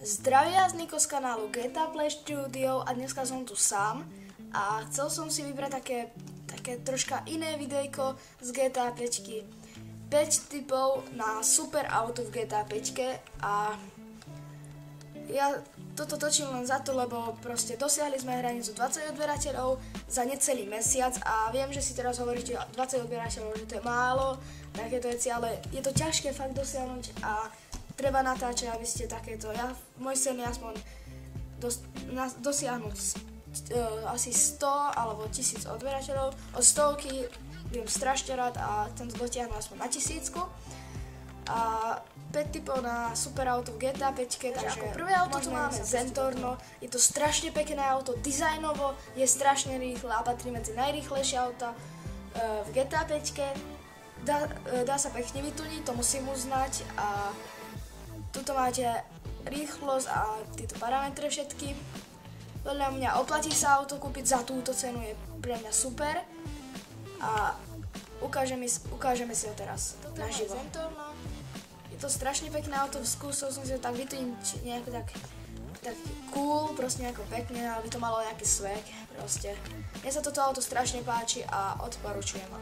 Zdravím vás, Niko z kanálu GTA Play Studio a dneska som tu sám a chcel som si vybrať také troška iné videjko z GTA 5. 5 tipov na super auto v GTA 5 a ja toto točím len za to, lebo proste dosiahli sme hranicu 20 odberateľov za necelý mesiac a viem, že si teraz hovoríte 20 odberateľov, že to je málo, takéto veci, ale je to ťažké fakt dosiahnuť a treba natáčať, aby ste takéto, môj sen je aspoň dosiahnuť asi 100 alebo 1000 odberateľov. Od 100 viem strašne rád a chcem to dotiahnuť aspoň na 1000. A 5 tipov na super auto v GTA 5, takže ako prvé auto tu máme Zentorno. Je to strašne pekné auto, dizajnovo je strašne rýchle a patrí medzi najrýchlejšie auta v GTA 5. Dá sa pekne vytuniť, to musím uznať a tuto máte rýchlosť a tieto parametre všetky. Podľa mňa oplatí sa auto kúpiť za túto cenu, je pre mňa super. A ukážeme si ho teraz naživo. Je to strašne pekné auto, skúsil som si ho tak vytuniť nejako tak cool, proste nejako pekne, aby to malo nejaký swag, proste. Mne sa toto auto strašne páči a odporúčujem ho.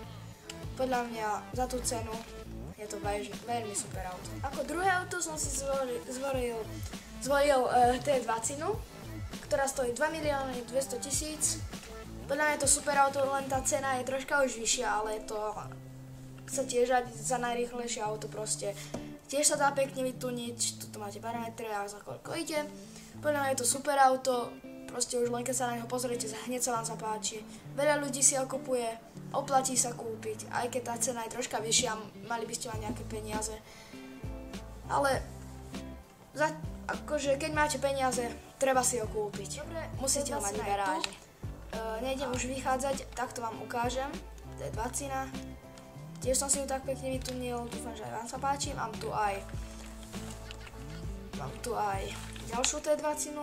Podľa mňa za tú cenu je to veľmi super auto. Ako druhé auto som si zvolil T20, ktorá stojí 2 200 000. Podľa mňa je to super auto, len tá cena je troška už vyššia, ale to sa tiež radi za najrýchlejšie auto proste. Tiež sa dá pekne vytuniť, tuto máte parametre a za koľko ide. Podľa mňa je to super auto, proste už len keď sa na neho pozriete, hneď sa vám zapáči. Veľa ľudí si ho kupuje, oplatí sa kúpiť, aj keď tá cena je troška vyššia, mali by ste mať nejaké peniaze. Ale akože keď máte peniaze, treba si ho kúpiť. Dobre, musíte ho mať v garáži. Nejdem už vychádzať, tak to vám ukážem. To je 20. Tiež som si ju tak pekne vytunil, dúfam, že aj vám sa páči. Mám tu aj ďalšiu T20.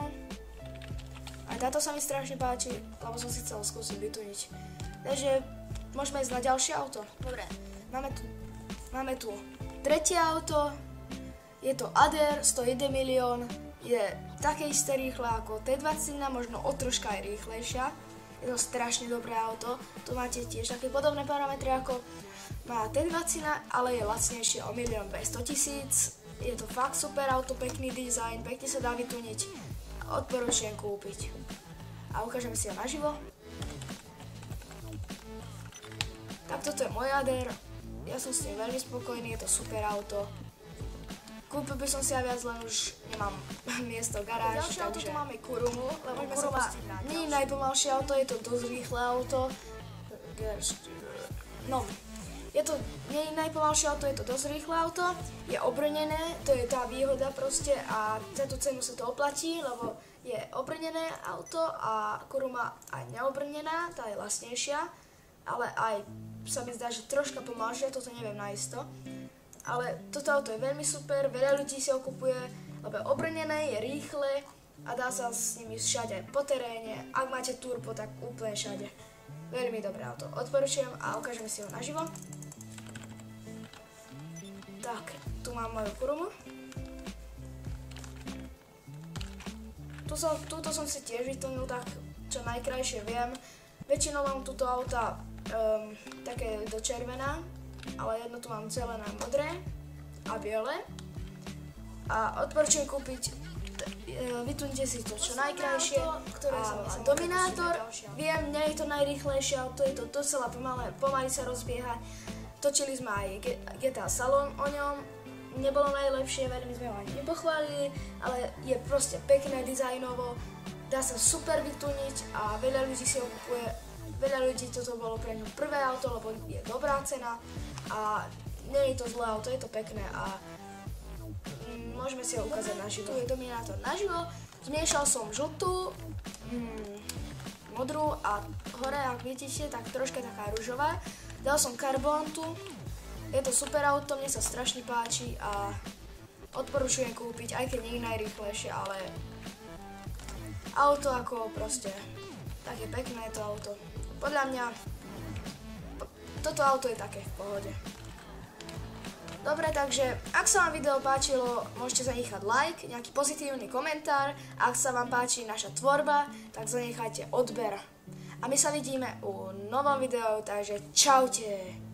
Aj táto sa mi strašne páči, lebo som si chcel skúsiť vytuniť. Takže môžeme ísť na ďalšie auto. Dobre, máme tu tretie auto. Je to Ader 101 milión. Je také isté rýchle ako T20, možno o troška aj rýchlejšia. Je to strašne dobré auto. Tu máte tiež také podobné parametre ako má T20, ale je lacnejšie o 1 200 000. Je to fakt super auto, pekný dizajn, pekne sa dá vytuniť. Odporúčujem kúpiť. A ukážeme si ho naživo. Tak toto je môj Ader. Ja som s tým veľmi spokojný, je to super auto. Kúpil by som si aj viac, len už nemám miesto v garáži. Ďalšie auto tu máme Kurumu, lebo Kuruma nie je najpomalšie auto, je to dosť rýchle auto. No, nie je najpomalšie auto, je to dosť rýchle auto, je obrnené, to je tá výhoda proste a za tú cenu sa to oplatí, lebo je obrnené auto a Kuruma aj neobrnená, tá je lacnejšia, ale aj sa mi zdá, že troška pomalšia, toto neviem naisto. Ale toto auto je veľmi super, veľa ľudí si ho kupuje, lebo je obrnené, je rýchle a dá sa s nimi všade po teréne. Ak máte turbo, tak úplne všade. Veľmi dobré auto. Odporúčujem a ukážeme si ho naživo. Tak, tu mám moju Kurumu. Túto som si tiež vytunil tak, čo najkrajšie viem. Väčšinou mám túto auta také do červená, ale jedno tu mám celé na modré a biele. A odporúčujem kúpiť, vytunite si to čo najkrajšie. A Dominátor, viem, nie je to najrýchlejšie, ale to je to docela pomaly sa rozbieha. Točili sme aj GTA Salon o ňom, nebolo najlepšie, veľmi sme ho ani nepochválili, ale je proste pekné dizajnovo, dá sa super vytuniť a veľa ľudí si ho kupuje. Veľa ľudí toto bolo pre ňu prvé auto, lebo je dobrá cena a nie je to zlé auto, je to pekné a môžeme si ho ukázať naživo. Tu je Dominátor naživo, zmiešal som žltú, modrú a hore, ak vidíte, tak troška taká ružová. Dal som karbón tu, je to super auto, mne sa strašne páči a odporúčujem kúpiť, aj keď nie je najrýchlejšie, ale auto ako proste, také pekné je to auto. Podľa mňa toto auto je také v pohode. Dobre, takže ak sa vám video páčilo, môžete zanechať like, nejaký pozitívny komentár. A ak sa vám páči naša tvorba, tak zanechajte odber. A my sa vidíme u novom videu, takže čaute.